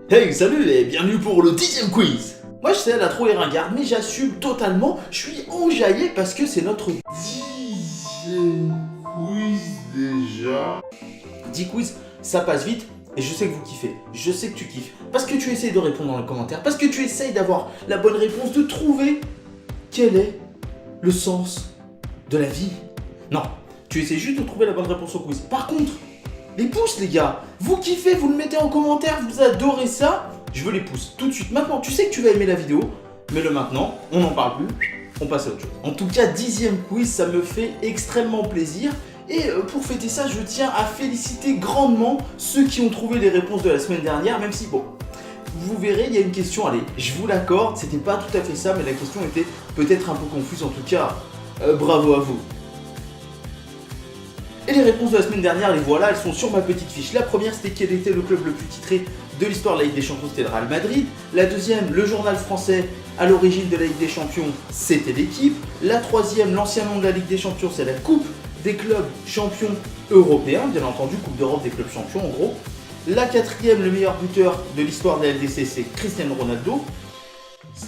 Hey, salut et bienvenue pour le 10e quiz. Moi je sais, elle a trop les ringards, mais j'assume totalement, je suis enjaillé parce que c'est notre 10e quiz déjà. 10 quiz, ça passe vite et je sais que vous kiffez, je sais que tu kiffes, parce que tu essayes de répondre dans les commentaires, parce que tu essayes d'avoir la bonne réponse, de trouver quel est le sens de la vie. Non, tu essaies juste de trouver la bonne réponse au quiz. Par contre, les pouces les gars, vous kiffez, vous le mettez en commentaire, vous adorez ça, je veux les pouces tout de suite. Maintenant, tu sais que tu vas aimer la vidéo, mets-le maintenant, on n'en parle plus, on passe à autre chose. En tout cas, 10e quiz, ça me fait extrêmement plaisir. Et pour fêter ça, je tiens à féliciter grandement ceux qui ont trouvé les réponses de la semaine dernière, même si, bon, vous verrez, il y a une question, allez, je vous l'accorde, c'était pas tout à fait ça, mais la question était peut-être un peu confuse, en tout cas, bravo à vous. Et les réponses de la semaine dernière, les voilà, elles sont sur ma petite fiche. La première, c'était quel était le club le plus titré de l'histoire de la Ligue des Champions, c'était le Real Madrid. La deuxième, le journal français à l'origine de la Ligue des Champions, c'était l'équipe. La troisième, l'ancien nom de la Ligue des Champions, c'est la Coupe des clubs champions européens, bien entendu, Coupe d'Europe des clubs champions en gros. La quatrième, le meilleur buteur de l'histoire de la LDC, c'est Cristiano Ronaldo.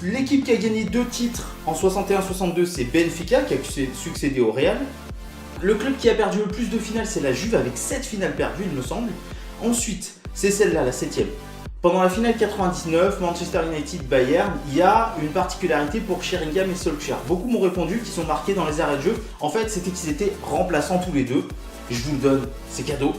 L'équipe qui a gagné 2 titres en 61-62, c'est Benfica, qui a succédé au Real. Le club qui a perdu le plus de finales, c'est la Juve, avec 7 finales perdues, il me semble. Ensuite, c'est celle-là, la 7ème. Pendant la finale 99, Manchester United-Bayern, il y a une particularité pour Sheringham et Solskjaer. Beaucoup m'ont répondu qu'ils sont marqués dans les arrêts de jeu. En fait, c'était qu'ils étaient remplaçants tous les deux. Je vous le donne, c'est cadeau.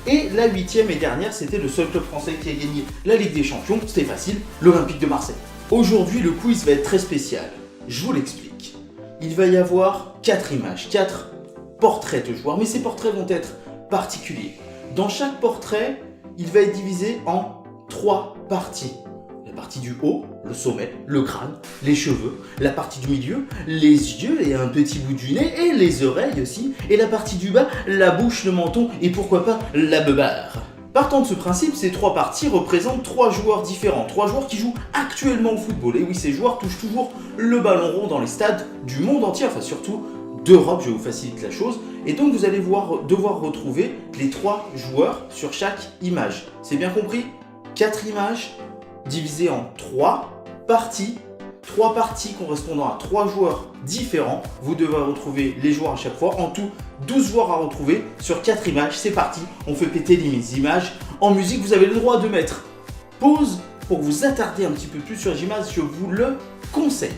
Et la 8ème et dernière, c'était le seul club français qui a gagné la Ligue des Champions. C'était facile, l'Olympique de Marseille. Aujourd'hui, le quiz va être très spécial. Je vous l'explique. Il va y avoir 4 images, 4 portraits de joueurs, mais ces portraits vont être particuliers. Dans chaque portrait, il va être divisé en 3 parties. La partie du haut, le sommet, le crâne, les cheveux, la partie du milieu, les yeux et un petit bout du nez, et les oreilles aussi, et la partie du bas, la bouche, le menton, et pourquoi pas la beubare. Partant de ce principe, ces 3 parties représentent 3 joueurs différents, 3 joueurs qui jouent actuellement au football. Et oui, ces joueurs touchent toujours le ballon rond dans les stades du monde entier, enfin surtout d'Europe, je vous facilite la chose. Et donc vous allez devoir retrouver les 3 joueurs sur chaque image. C'est bien compris? 4 images divisées en 3 parties. 3 parties correspondant à 3 joueurs différents. Vous devez retrouver les joueurs à chaque fois. En tout, 12 joueurs à retrouver sur 4 images. C'est parti, on fait péter les images. En musique, vous avez le droit de mettre pause pour vous attarder un petit peu plus sur les images. Je vous le conseille.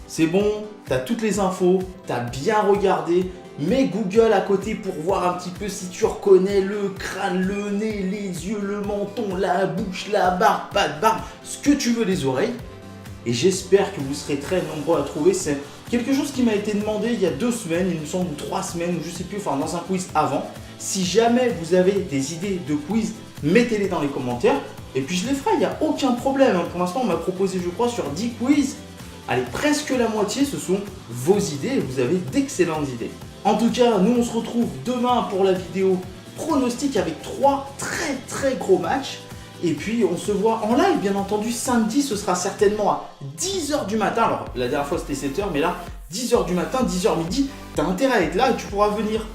C'est bon, t'as toutes les infos, t'as bien regardé, mets Google à côté pour voir un petit peu si tu reconnais le crâne, le nez, les yeux, le menton, la bouche, la barbe, pas de barbe, ce que tu veux, les oreilles. Et j'espère que vous serez très nombreux à trouver. C'est quelque chose qui m'a été demandé il y a 2 semaines, il me semble, ou 3 semaines, ou je sais plus, enfin dans un quiz avant. Si jamais vous avez des idées de quiz, mettez-les dans les commentaires. Et puis je les ferai, il n'y a aucun problème. Pour l'instant, on m'a proposé, je crois, sur 10 quiz. Allez, presque la moitié, ce sont vos idées et vous avez d'excellentes idées. En tout cas, nous on se retrouve demain pour la vidéo pronostic avec 3 très gros matchs. Et puis on se voit en live, bien entendu, samedi, ce sera certainement à 10h du matin. Alors la dernière fois c'était 7h, mais là 10h du matin, 10h midi, t'as intérêt à être là et tu pourras venir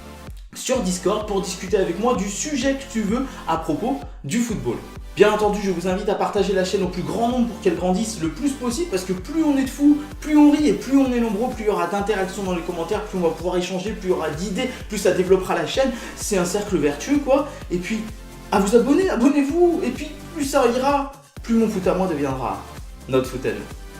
sur Discord pour discuter avec moi du sujet que tu veux à propos du football. Bien entendu, je vous invite à partager la chaîne au plus grand nombre pour qu'elle grandisse le plus possible, parce que plus on est de fous, plus on rit, et plus on est nombreux, plus il y aura d'interactions dans les commentaires, plus on va pouvoir échanger, plus il y aura d'idées, plus ça développera la chaîne. C'est un cercle vertueux quoi. Et puis à vous abonner, abonnez-vous, et puis plus ça ira, plus mon foot à moi deviendra notre foot à nous.